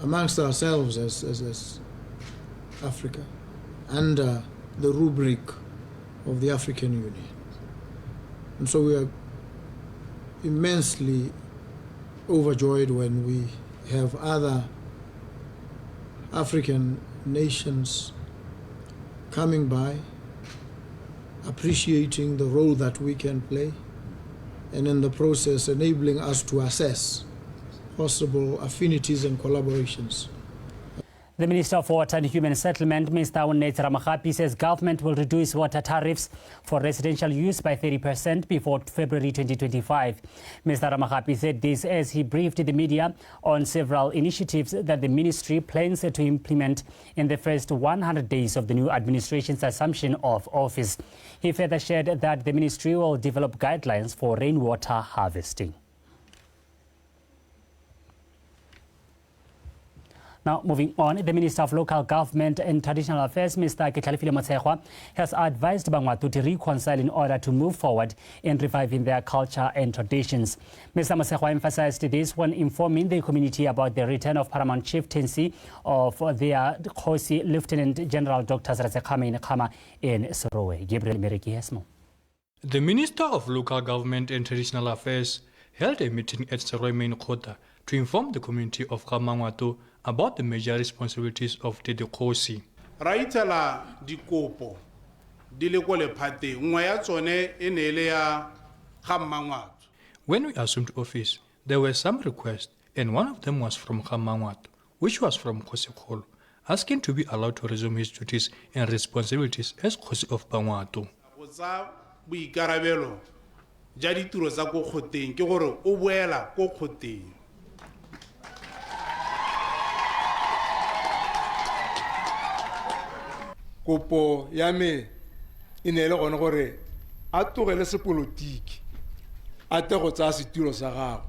amongst ourselves as Africa under the rubric of the African Union. And so we are immensely overjoyed when we have other African nations coming by, appreciating the role that we can play, and in the process enabling us to assess possible affinities and collaborations. The Minister for Water and Human Settlement, Mr. Unnetsi Ramokgapi, says government will reduce water tariffs for residential use by 30% before February 2025. Mr. Ramokgapi said this as he briefed the media on several initiatives that the ministry plans to implement in the first 100 days of the new administration's assumption of office. He further shared that the ministry will develop guidelines for rainwater harvesting. Now, moving on, the Minister of Local Government and Traditional Affairs, Mr. Ketlhalefile Motshekwa, has advised Bangwatu to reconcile in order to move forward in reviving their culture and traditions. Mr. Motshekwa emphasized this when informing the community about the return of paramount chieftaincy of their Kgosi Lieutenant General Dr. Seretse Khama in Serowe. Gabriel Mereki has more. The Minister of Local Government and Traditional Affairs held a meeting at Serowe Main Kota to inform the community of Kamangwatu about the major responsibilities of the Kgosi. Raitela dikopo di le ko lephateng nngwe ya tsone e ne le ya Kamangwatu. When we assumed office, there were some requests, and one of them was from Kamangwatu, which was from Kgosi, asking to be allowed to resume his duties and responsibilities as Kgosi of Bangwatu. Tsa boikarabelo ja ditiro tsa ko Kgoteng ke gore o boela ko Kgoteng. Kopo ya me inele gone gore a tlogele sepolotiki a te go tsaya setiro sa gagwe.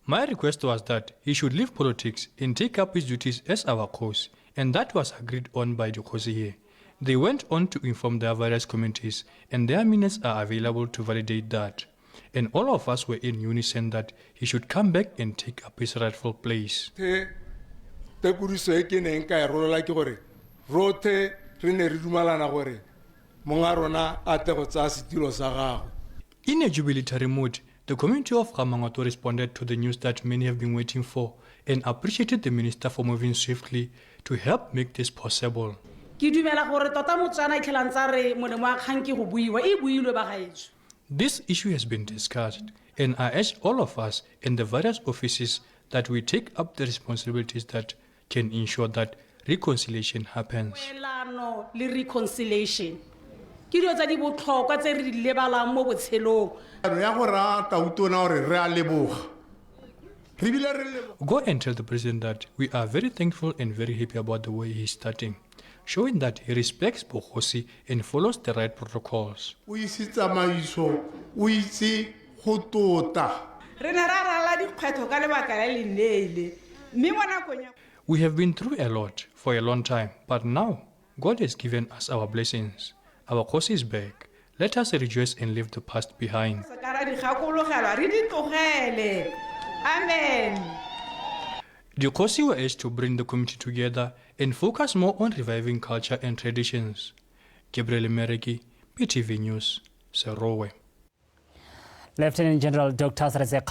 My request was that he should leave politics and take up his duties as our Kgosi, and that was agreed on by the Kgosi here. They went on to inform their various communities, and their minutes are available to validate that. And all of us were in unison that he should come back and take up his rightful place. In a jubilatory mood, the community of Kamangwatu responded to the news that many have been waiting for and appreciated the minister for moving swiftly to help make this possible. This issue has been discussed, and I urge all of us in the various offices that we take up the responsibilities that can ensure that reconciliation happens. Reconciliation. Go and tell the president that we are very thankful and very happy about the way he is starting, showing that he respects Bokhosi and follows the right protocols. We have been through a lot for a long time, but now God has given us our blessings. Our Kgosi is back. Let us rejoice and leave the past behind. Amen. The Kgosi were urged to bring the community together and focus more on reviving culture and traditions. Gabriel Mereki, Btv News, Serowe. Lieutenant General Dr. Seretse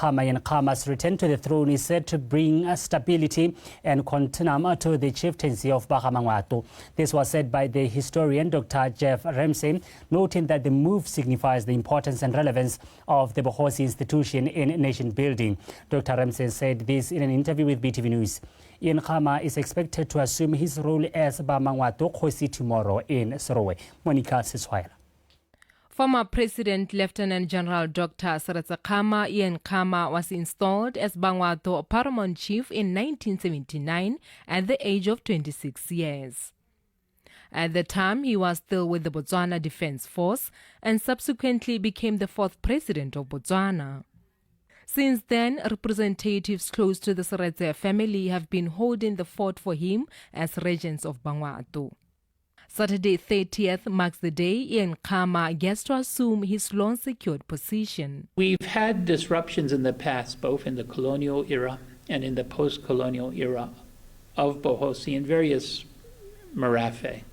Khama's return to the throne is said to bring stability and continuum to the chieftaincy of Bagamangwatu. This was said by the historian Dr. Jeff Ramsey, noting that the move signifies the importance and relevance of the Bokhosi institution in nation building. Dr. Ramsey said this in an interview with Btv News. Ian Khama is expected to assume his role as Bamangwatu Kgosi tomorrow in Serowe. Monica Siswaila. Former President Lieutenant General Dr. Seretse Ian Khama was installed as Bangwatu Paramount Chief in 1979 at the age of 26 years. At the time, he was still with the Botswana Defence Force and subsequently became the 4th President of Botswana. Since then, representatives close to the Seretse family have been holding the fort for him as regents of Bangwatu. Saturday 30th marks the day Ian Khama gets to assume his long-secured position. We've had disruptions in the past, both in the colonial era and in the post-colonial era of Bohosi in various marafe.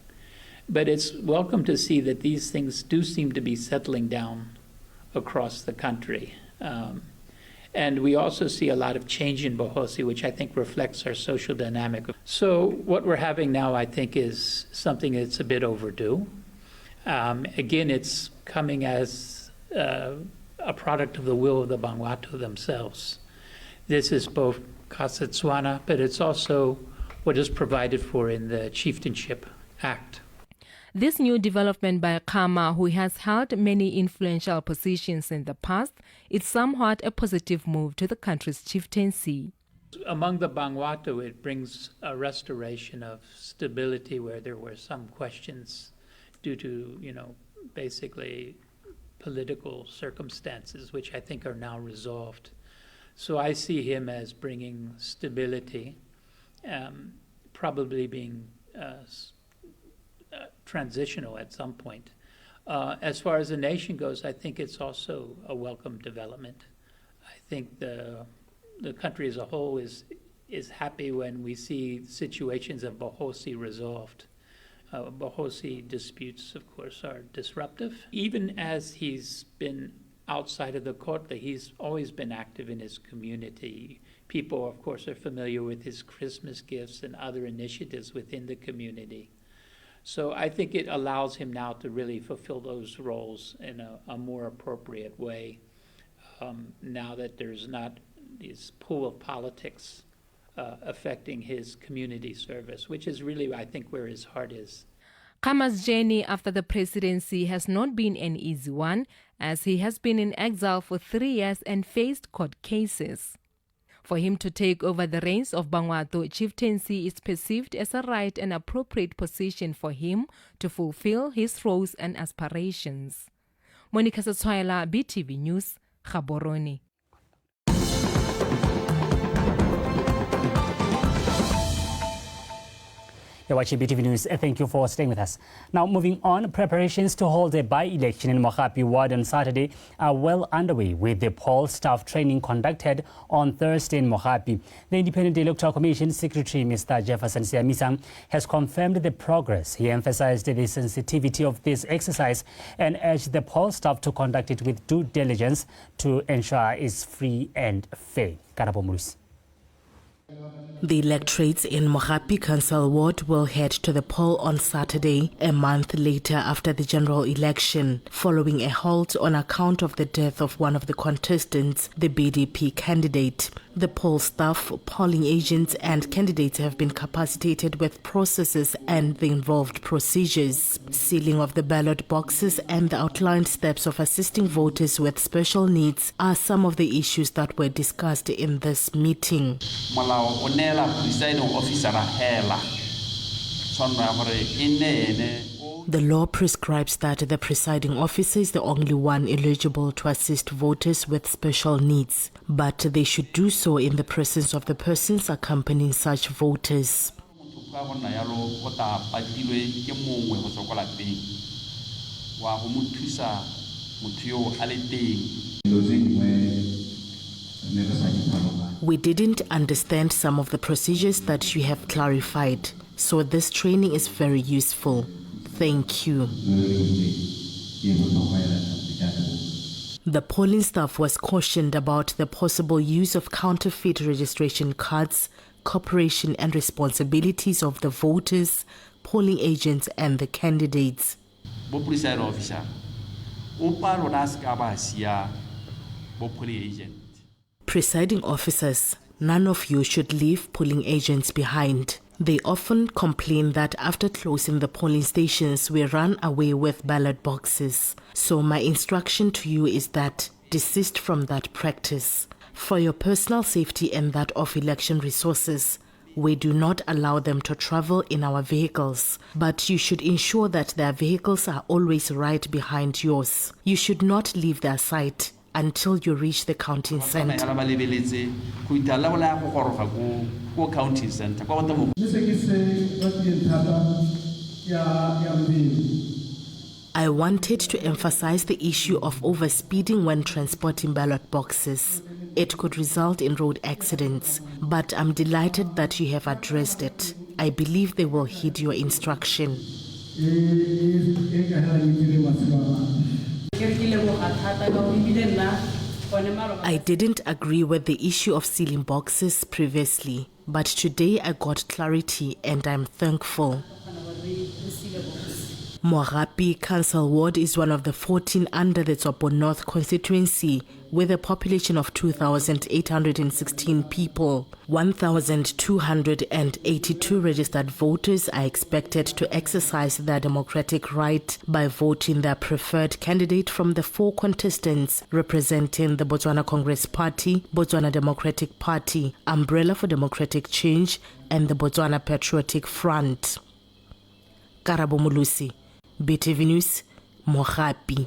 But it's welcome to see that these things do seem to be settling down across the country. And we also see a lot of change in Bohosi, which I think reflects our social dynamic. So what we're having now, I think, is something that's a bit overdue. Again, it's coming as a product of the will of the Bangwatu themselves. This is both Kasetswana, but it's also what is provided for in the Chieftainship Act. This new development by Khama, who has held many influential positions in the past, is somewhat a positive move to the country's chieftaincy. Among the Bangwatu, it brings a restoration of stability where there were some questions due to, basically political circumstances, which I think are now resolved. So I see him as bringing stability, probably being transitional at some point. As far as the nation goes, I think it's also a welcome development. I think the country as a whole is happy when we see situations of Bohosi resolved. Bohosi disputes, of course, are disruptive. Even as he's been outside of the court, he's always been active in his community. People, of course, are familiar with his Christmas gifts and other initiatives within the community. So I think it allows him now to really fulfill those roles in a more appropriate way, now that there's not this pool of politics affecting his community service, which is really, I think, where his heart is. Khama's journey after the presidency has not been an easy one, as he has been in exile for 3 years and faced court cases. For him to take over the reins of Bangwatu chieftaincy is perceived as a right and appropriate position for him to fulfill his roles and aspirations. Monica Satswaila, Btv News, Gaborone. You're watching Btv News. Thank you for staying with us. Now, moving on, preparations to hold a by-election in Mogapi Ward on Saturday are well underway, with the poll staff training conducted on Thursday in Mogapi. The Independent Electoral Commission Secretary, Mr. Jefferson Siamisang, has confirmed the progress. He emphasized the sensitivity of this exercise and urged the poll staff to conduct it with due diligence to ensure it's free and fair. Karabo Muris. The electorates in Mogapi Council Ward will head to the poll on Saturday, a month later after the general election, following a halt on account of the death of one of the contestants, the BDP candidate. The poll staff, polling agents and candidates have been capacitated with processes and the involved procedures. Sealing of the ballot boxes and the outlined steps of assisting voters with special needs are some of the issues that were discussed in this meeting. The law prescribes that the presiding officer is the only one eligible to assist voters with special needs, but they should do so in the presence of the persons accompanying such voters. We didn't understand some of the procedures that you have clarified, so this training is very useful. Thank you. The polling staff was cautioned about the possible use of counterfeit registration cards, cooperation and responsibilities of the voters, polling agents and the candidates. Presiding officers, none of you should leave polling agents behind. They often complain that after closing the polling stations, we run away with ballot boxes. So my instruction to you is that desist from that practice. For your personal safety and that of election resources, we do not allow them to travel in our vehicles, but you should ensure that their vehicles are always right behind yours. You should not leave their sight until you reach the counting center. I wanted to emphasize the issue of overspeeding when transporting ballot boxes. it could result in road accidents. But I'm delighted that you have addressed it. I believe they will heed your instruction. I didn't agree with the issue of sealing boxes previously, but today I got clarity and I'm thankful. Morapi Council Ward is one of the 14 under the Tsopo North constituency, with a population of 2,816 people. 1,282 registered voters are expected to exercise their democratic right by voting their preferred candidate from the 4 contestants representing the Botswana Congress Party, Botswana Democratic Party, Umbrella for Democratic Change, and the Botswana Patriotic Front. Karabo Mulusi, Btv News, Morapi.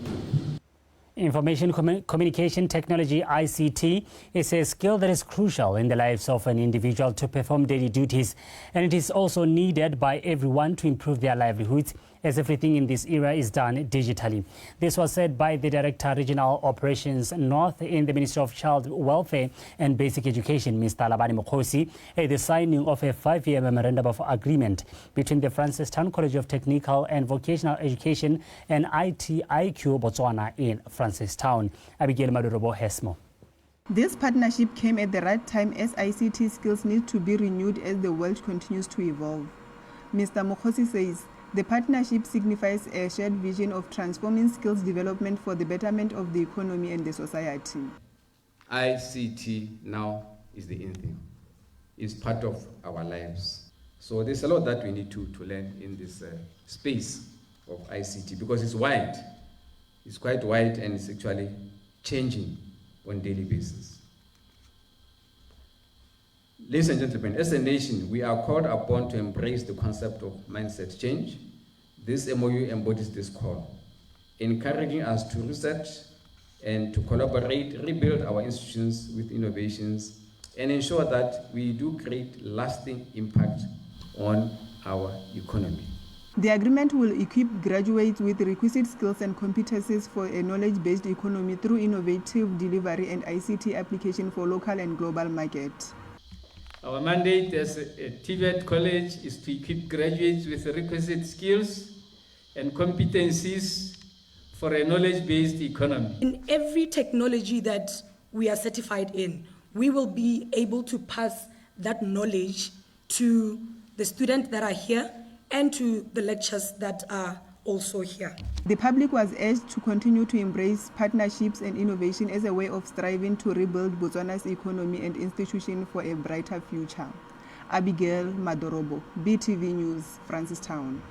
Information communication technology, ICT, is a skill that is crucial in the lives of an individual to perform daily duties, and it is also needed by everyone to improve their livelihoods, as everything in this era is done digitally. This was said by the Director Regional Operations North in the Ministry of Child Welfare and Basic Education, Mr. Labani Mokhosi, at the signing of a 5-year memorandum of agreement between the Francistown College of Technical and Vocational Education and ITIQ Botswana in Francistown. Abigail Madurobo has more. This partnership came at the right time as ICT skills need to be renewed as the world continues to evolve. Mr. Mokhosi says the partnership signifies a shared vision of transforming skills development for the betterment of the economy and the society. ICT now is the in thing. It's part of our lives. So there's a lot that we need to learn in this space of ICT because it's wide. It's quite wide and it's actually changing on a daily basis. Ladies and gentlemen, as a nation, we are called upon to embrace the concept of mindset change. This MOU embodies this call, encouraging us to research and to collaborate, rebuild our institutions with innovations, and ensure that we do create lasting impact on our economy. The agreement will equip graduates with requisite skills and competencies for a knowledge-based economy through innovative delivery and ICT application for local and global markets. Our mandate as a TVET college is to equip graduates with requisite skills and competencies for a knowledge-based economy. In every technology that we are certified in, we will be able to pass that knowledge to the students that are here and to the lecturers that are also here. The public was urged to continue to embrace partnerships and innovation as a way of striving to rebuild Botswana's economy and institution for a brighter future. Abigail Madorobo, BTV News, Francistown.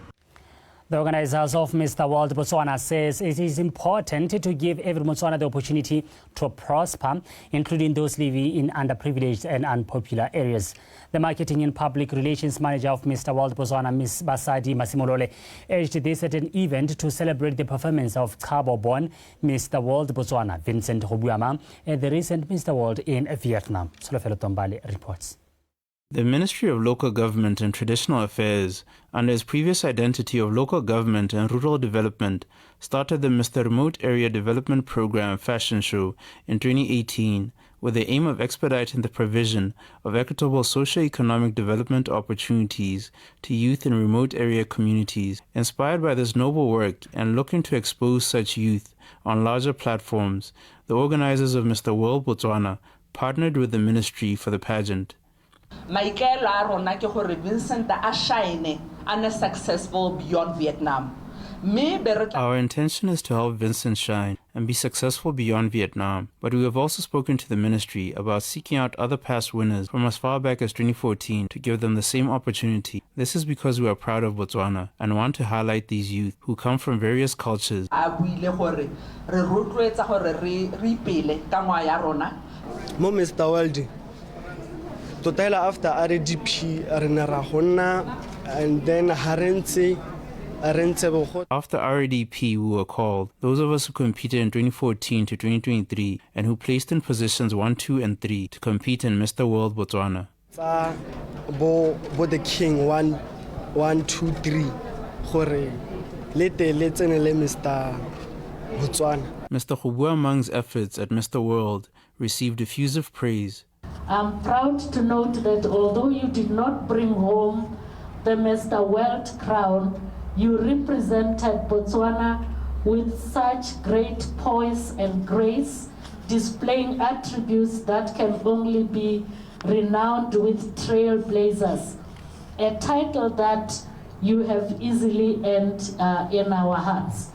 The organizers of Mr. World Botswana says it is important to give every Botswana the opportunity to prosper, including those living in underprivileged and unpopular areas. The Marketing and Public Relations Manager of Mr. World Botswana, Ms. Basadi Masimolole, urged this at an event to celebrate the performance of Cabo-born Mr. World Botswana, Vincent Hobuama, at the recent Mr. World in Vietnam. Solofelo Tombale reports. The Ministry of Local Government and Traditional Affairs, under its previous identity of Local Government and Rural Development, started the Mr. Remote Area Development Program Fashion Show in 2018 with the aim of expediting the provision of equitable socio-economic development opportunities to youth in remote area communities. Inspired by this noble work and looking to expose such youth on larger platforms, the organizers of Mr. World Botswana partnered with the ministry for the pageant. Maikelo a rona ke gore Vincent a shine and successful beyond Vietnam. Our intention is to help Vincent shine and be successful beyond Vietnam, but we have also spoken to the ministry about seeking out other past winners from as far back as 2014 to give them the same opportunity. This is because we are proud of Botswana and want to highlight these youth who come from various cultures. Mo Mr. World, total after RDP, and then Harentse. After RDP, we were called, those of us who competed in 2014 to 2023 and who placed in positions 1, 2, and 3 to compete in Mr. World Botswana. Bo the King 1, 2, 3. Mr. Botswana. Mr. Hobuamang's efforts at Mr. World received effusive praise. I'm proud to note that although you did not bring home the Mr. World crown, you represented Botswana with such great poise and grace, displaying attributes that can only be renowned with trailblazers, a title that you have easily earned in our hearts.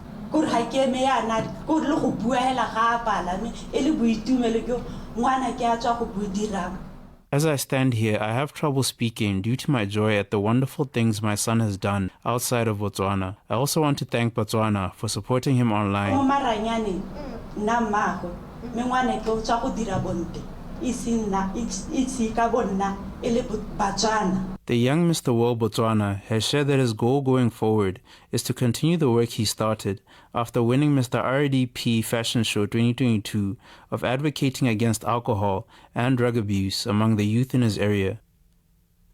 As I stand here, I have trouble speaking due to my joy at the wonderful things my son has done outside of Botswana. I also want to thank Botswana for supporting him online. The young Mr. World Botswana has shared that his goal going forward is to continue the work he started after winning Mr. RDP Fashion Show 2022 of advocating against alcohol and drug abuse among the youth in his area.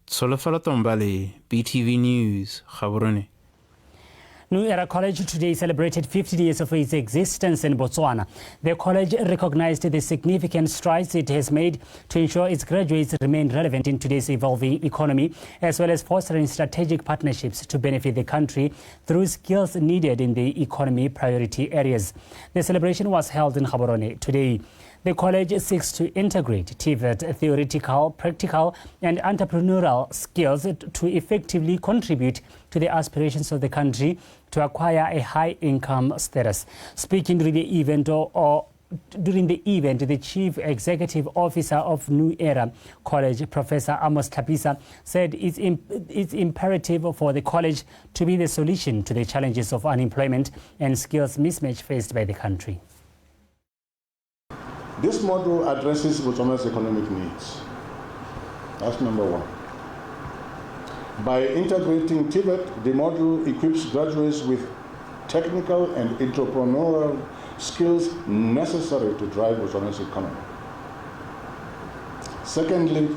Solofalo Tombale, BTV News, Gaborone. New Era College today celebrated 50 years of its existence in Botswana. The college recognized the significant strides it has made to ensure its graduates remain relevant in today's evolving economy, as well as fostering strategic partnerships to benefit the country through skills needed in the economy priority areas. The celebration was held in Gaborone today. The college seeks to integrate TVET theoretical, practical, and entrepreneurial skills to effectively contribute to the aspirations of the country to acquire a high-income status. Speaking during the event, the Chief Executive Officer of New Era College, Professor Amos Tapisa, said it's imperative for the college to be the solution to the challenges of unemployment and skills mismatch faced by the country. This model addresses Botswana's economic needs. That's number one. By integrating TVET, the model equips graduates with technical and entrepreneurial skills necessary to drive Botswana's economy. Secondly,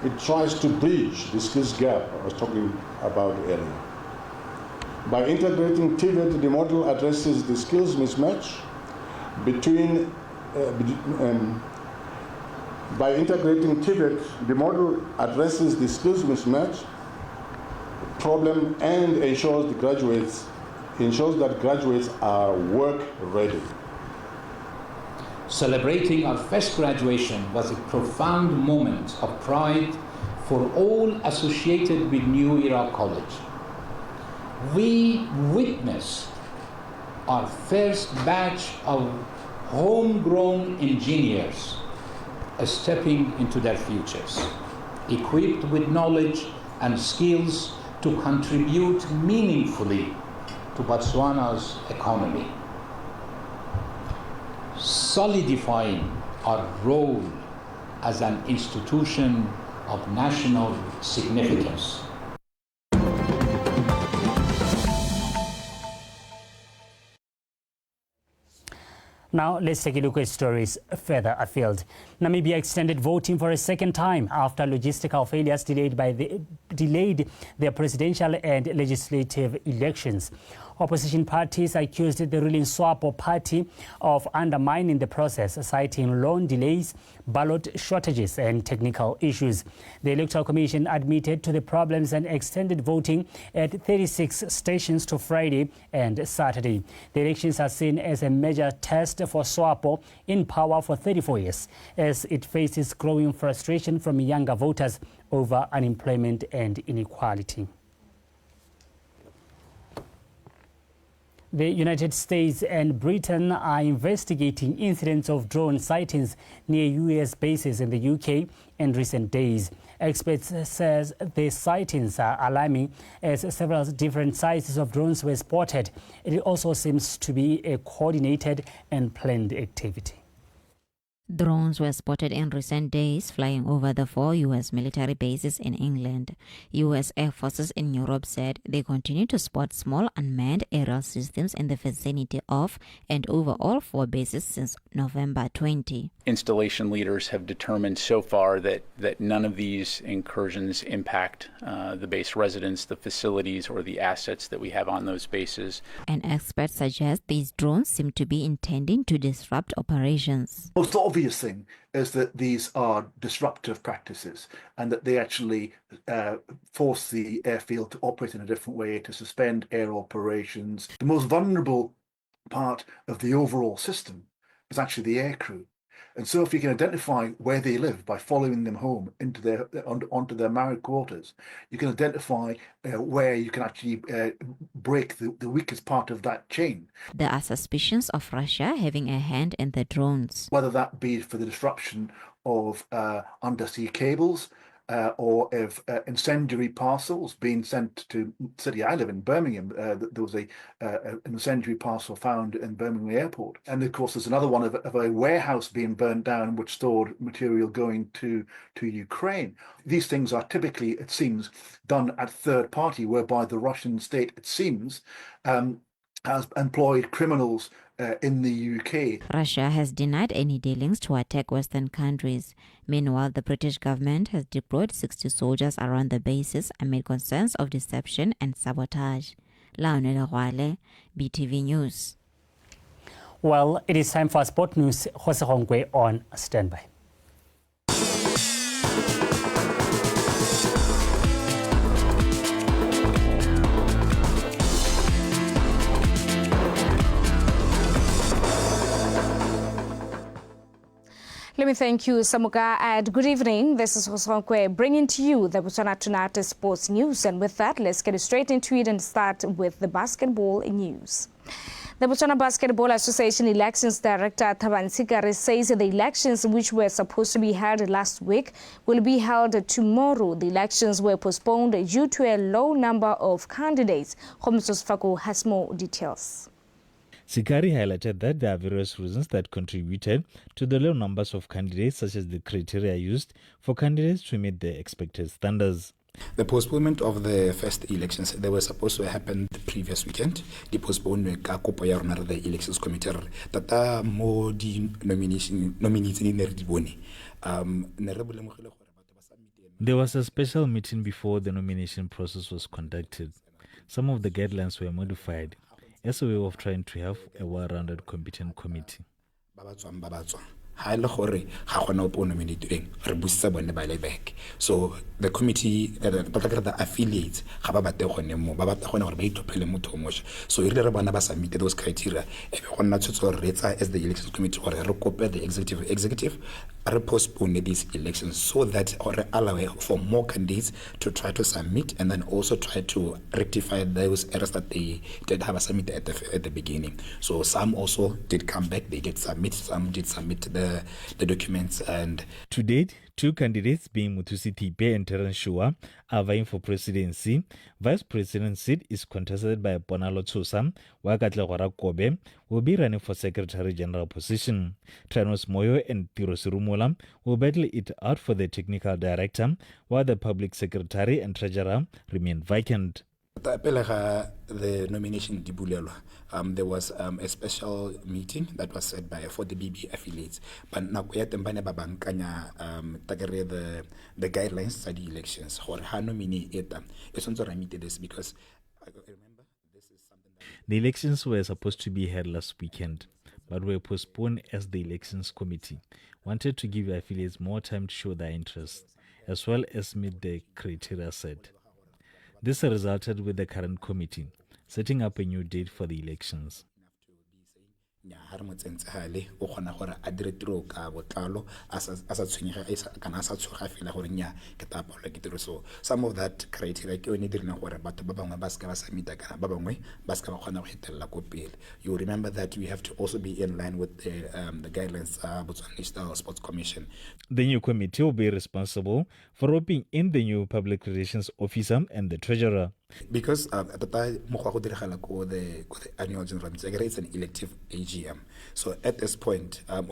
it tries to bridge the skills gap I was talking about earlier. By integrating TVET, the model addresses the skills mismatch between by integrating TVET, the model addresses the skills mismatch problem and ensures that graduates are work ready. Celebrating our first graduation was a profound moment of pride for all associated with New Era College. We witnessed our first batch of homegrown engineers stepping into their futures, equipped with knowledge and skills to contribute meaningfully to Botswana's economy, solidifying our role as an institution of national significance. Now, let's take a look at stories further afield. Namibia extended voting for a second time after logistical failures delayed their presidential and legislative elections. Opposition parties accused the ruling SWAPO party of undermining the process, citing loan delays, ballot shortages and technical issues. The Electoral Commission admitted to the problems and extended voting at 36 stations to Friday and Saturday. The elections are seen as a major test for SWAPO, in power for 34 years, as it faces growing frustration from younger voters over unemployment and inequality. The United States and Britain are investigating incidents of drone sightings near US bases in the UK in recent days. Experts say the sightings are alarming as several different sizes of drones were spotted. It also seems to be a coordinated and planned activity. Drones were spotted in recent days flying over the 4 U.S. military bases in England. U.S. Air Forces in Europe said they continue to spot small unmanned aerial systems in the vicinity of and over all 4 bases since November 20. Installation leaders have determined so far that none of these incursions impact the base residents, the facilities, or the assets that we have on those bases. And experts suggest these drones seem to be intending to disrupt operations. Most of obvious thing is that these are disruptive practices and that they actually force the airfield to operate in a different way, to suspend air operations. The most vulnerable part of the overall system is actually the aircrew. And so if you can identify where they live by following them home onto their married quarters, you can identify where you can actually break the weakest part of that chain. There are suspicions of Russia having a hand in the drones. Whether that be for the disruption of undersea cables, or if incendiary parcels being sent to the city I live in, Birmingham. There was an incendiary parcel found in Birmingham Airport. And of course, there's another one of a warehouse being burnt down which stored material going to Ukraine. These things are typically, it seems, done at third party, whereby the Russian state, it seems, has employed criminals in the UK. Russia has denied any dealings to attack Western countries. Meanwhile, the British government has deployed 60 soldiers around the bases amid concerns of deception and sabotage. Laonela Gwale, Btv News. Well, it is time for sport news. Jose Hongwe on standby. Let me thank you, Samuka, and good evening. This is Hosongwe bringing to you the Botswana Tonight Sports News. And with that, let's get straight into it and start with the basketball news. The Botswana Basketball Association Elections Director Thabang Tsikari says the elections which were supposed to be held last week will be held tomorrow. The elections were postponed due to a low number of candidates. Homsos Fako has more details. Tsikari highlighted that there are various reasons that contributed to the low numbers of candidates, such as the criteria used for candidates to meet the expected standards. The postponement of the first elections, they were supposed to happen the previous weekend. The postponement ka kopo ya rona the elections committee tata mo di nominees ni ne re di bone ne re bolemogile gore batho ba submit. There was a special meeting before the nomination process was conducted. Some of the guidelines were modified as a way of trying to have a well-rounded competent committee. So the committee, the affiliates, so we submitted those criteria. As the elections committee or the executive postpone these elections so that or allow for more candidates to try to submit and then also try to rectify those errors that they did have submitted at the beginning. So some also did come back, they did submit, some did submit the documents. And to date, 2 candidates, being Mutusi Tipe and Terence Shua, are vying for presidency. Vice President seat is contested by Bonalo Tsosa, while Katlehora Kobe will be running for Secretary General position. Tranos Moyo and Tirosi Rumola will battle it out for the technical director, while the public secretary and treasurer remain vacant. The nomination there was a special meeting that was set by for the BB affiliates. But now the guidelines for the elections or how nominate it's also remitted this because remember this is something that the elections were supposed to be held last weekend, but were postponed as the elections committee wanted to give affiliates more time to show their interest as well as meet the criteria set. This resulted with the current committee setting up a new date for the elections. So some of that criteria you remember that we have to also be in line with the guidelines Botswana National Sports Commission. The new committee will be responsible for roping in the new public relations officer and the treasurer. Because the annual general meeting, it's an elective AGM. So at this point, the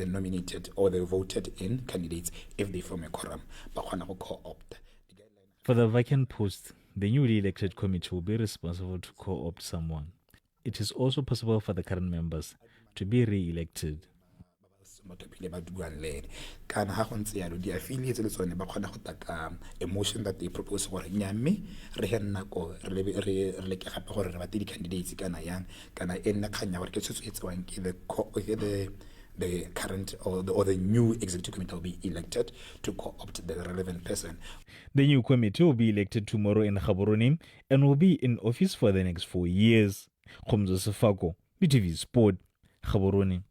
nominated or the voted in candidates, if they form a quorum, co-opt. For the vacant post, the newly elected committee will be responsible to co-opt someone. It is also possible for the current members to be re-elected. motho pele ba buang le ene kana ha go ntse yalo di affiliates le tsone ba kgona go taka emotion that they propose gore nyame re he nako re le ke gape gore re bate di candidates kana yang kana ena khanya gore ke tshotso e tswang ke the current or the new executive committee will be elected to co-opt the relevant person. The new committee will be elected tomorrow in Gaborone and will be in office for the next 4 years. Khomzo Sefako, Btv Sport, Gaborone.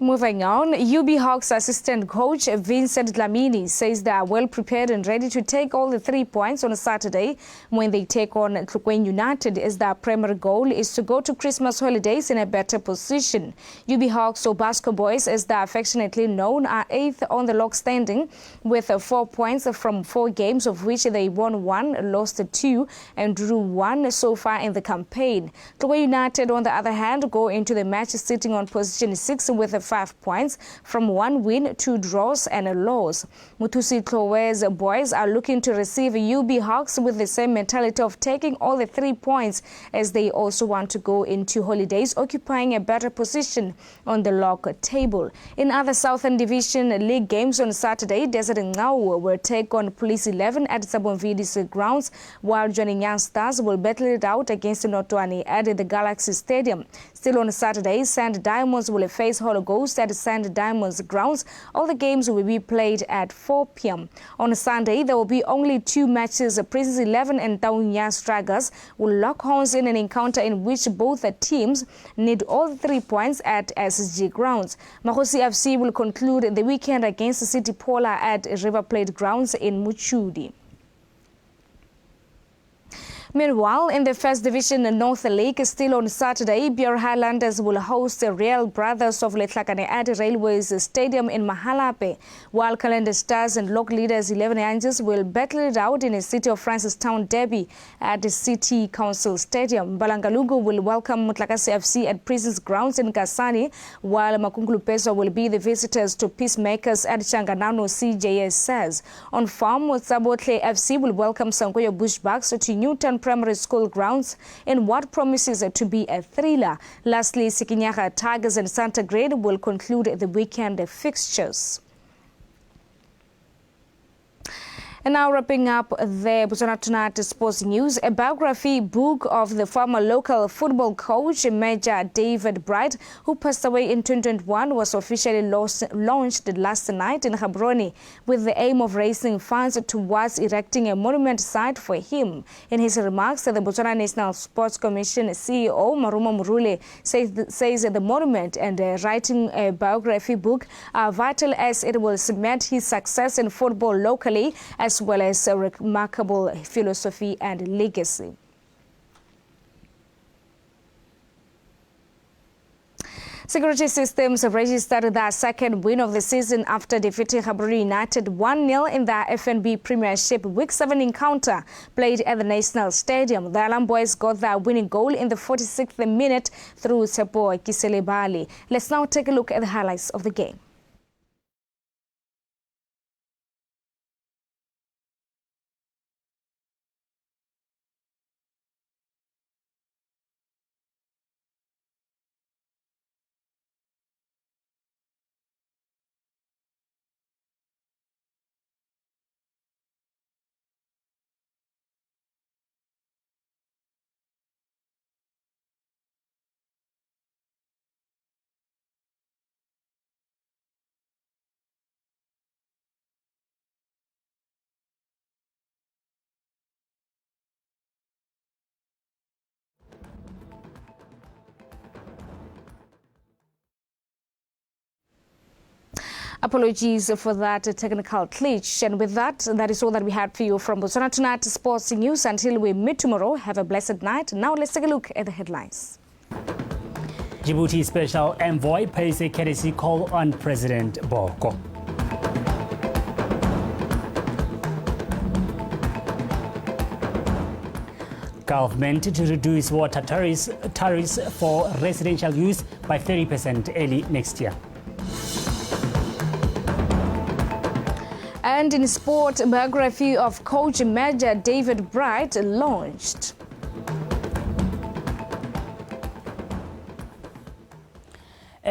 Moving on, UB Hawks assistant coach Vincent Dlamini says they are well prepared and ready to take all the 3 points on a Saturday when they take on Tlokweni United, as their primary goal is to go to Christmas holidays in a better position. UB Hawks, or Basco Boys as they are affectionately known, are 8th on the log standing with 4 points from 4 games, of which they won 1, lost 2 and drew 1 so far in the campaign. Tlokweni United, on the other hand, go into the match sitting on position 6 with 5 points from 1 win, 2 draws and a loss. Mutusi Tlowe's boys are looking to receive UB Hawks with the same mentality of taking all the 3 points, as they also want to go into holidays occupying a better position on the log table. In other Southern Division League games on Saturday, Desert Ngau will take on Police 11 at Sabonvidi's grounds, while Joining Young Stars will battle it out against Notwani at the Galaxy Stadium. Still on Saturday, Sand Diamonds will face Hollow Ghost at Sand Diamonds grounds. All the games will be played at 4 p.m. On Sunday, there will be only 2 matches. Princess 11 and Taunya Stragers will lock horns in an encounter in which both teams need all 3 points at SSG grounds. Mahosi FC will conclude the weekend against City Polar at River Plate grounds in Muchudi. Meanwhile, in the First Division North League, still on Saturday, Bior Highlanders will host the Real Brothers of Letlakane at Railways Stadium in Mahalape, while Calendar Stars and Log Leaders 11 Angels will battle it out in a City of Francistown derby at the City Council Stadium. Balangalugu will welcome Mutlakase FC at Prisons Grounds in Kasani, while Makungulu Peso will be the visitors to Peacemakers at Changanano, CJS says. On farm, Sabotle FC will welcome Sankoyo Bushbacks to Newton Primary School grounds in what promises to be a thriller. Lastly, Sikinyaga Tigers and Santa Grade will conclude the weekend fixtures. And now wrapping up the Botswana Tonight Sports News, a biography book of the former local football coach, Major David Bright, who passed away in 2021, was officially launched last night in Gaborone with the aim of raising funds towards erecting a monument site for him. In his remarks, the Botswana National Sports Commission CEO, Marumo Murule, says the monument and writing a biography book are vital, as it will cement his success in football locally, as well as a remarkable philosophy and legacy. Security Systems registered their second win of the season after defeating Gaborone United 1-0 in their FNB Premiership Week 7 encounter played at the National Stadium. The Alarm Boys got their winning goal in the 46th minute through Sepo Kiselebali. Let's now take a look at the highlights of the game. Apologies for that technical glitch. And with that, that is all that we had for you from Botswana Tonight Sports News. Until we meet tomorrow, have a blessed night. Now let's take a look at the headlines. Djibouti Special Envoy pays a courtesy call on President Boko. Government to reduce water tariffs for residential use by 30% early next year. And in sport, biography of coach Major David Bright launched.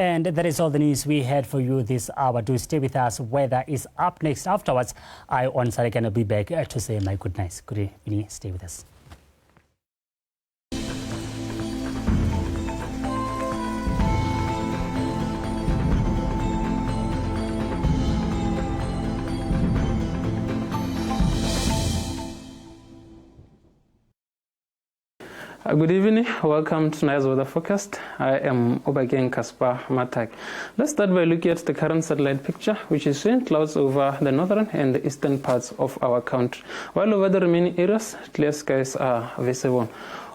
And that is all the news we had for you this hour. Do stay with us. Weather is up next. Afterwards, I, on Saturday, can be back to say my good night. Good evening. Stay with us. Good evening, welcome to tonight's weather forecast. I am Obageng Kaspar Matak. Let's start by looking at the current satellite picture, which is showing clouds over the northern and the eastern parts of our country, while over the remaining areas, clear skies are visible.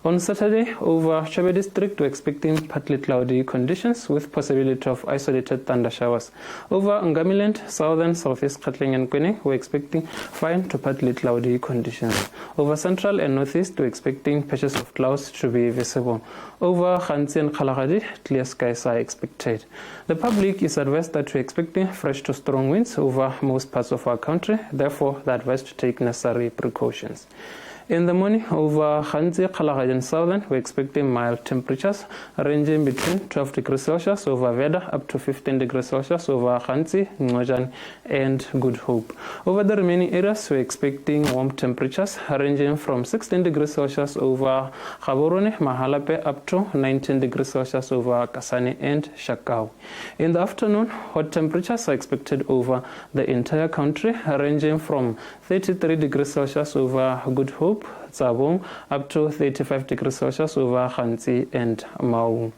On Saturday, over Chobe district, we're expecting partly cloudy conditions with possibility of isolated thunder showers. Over Ngamiland, southern, southeast Katling and Kwening, we're expecting fine to partly cloudy conditions. Over central and northeast, we're expecting patches of clouds to be visible. Over Khansi and Kalahadi, clear skies are expected. The public is advised that we're expecting fresh to strong winds over most parts of our country, therefore they're advised to take necessary precautions. In the morning, over Khansi, Kalahadi and southern, we're expecting mild temperatures ranging between 12 degrees Celsius over Veda up to 15 degrees Celsius over Khansi, Ngojan and Good Hope. Over the remaining areas, we're expecting warm temperatures ranging from 16 degrees Celsius over Gaborone, Mahalape up to 19 degrees Celsius over Kasane and Shakau. In the afternoon, hot temperatures are expected over the entire country ranging from 33 degrees Celsius over Good Hope, Tsabong, up to 35 degrees Celsius over Khansi and Mau.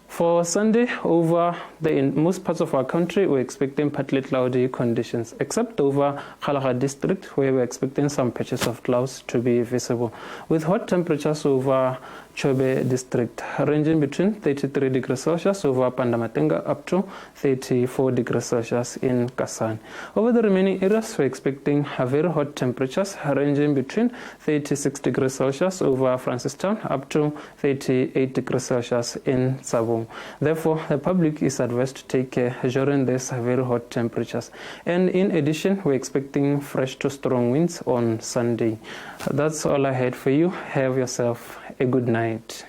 For Sunday, over most parts of our country, we're expecting partly cloudy conditions, except over Kalahadi district, where we're expecting some patches of clouds to be visible, with hot temperatures over Chobe district, ranging between 33 degrees Celsius over Pandamatenga up to 34 degrees Celsius in Kasan. Over the remaining areas, we're expecting very hot temperatures ranging between 36 degrees Celsius over Francistown up to 38 degrees Celsius in Tsabong. Therefore, the public is advised to take care during these very hot temperatures. And in addition, we're expecting fresh to strong winds on Sunday. That's all I had for you. Have yourself a good night.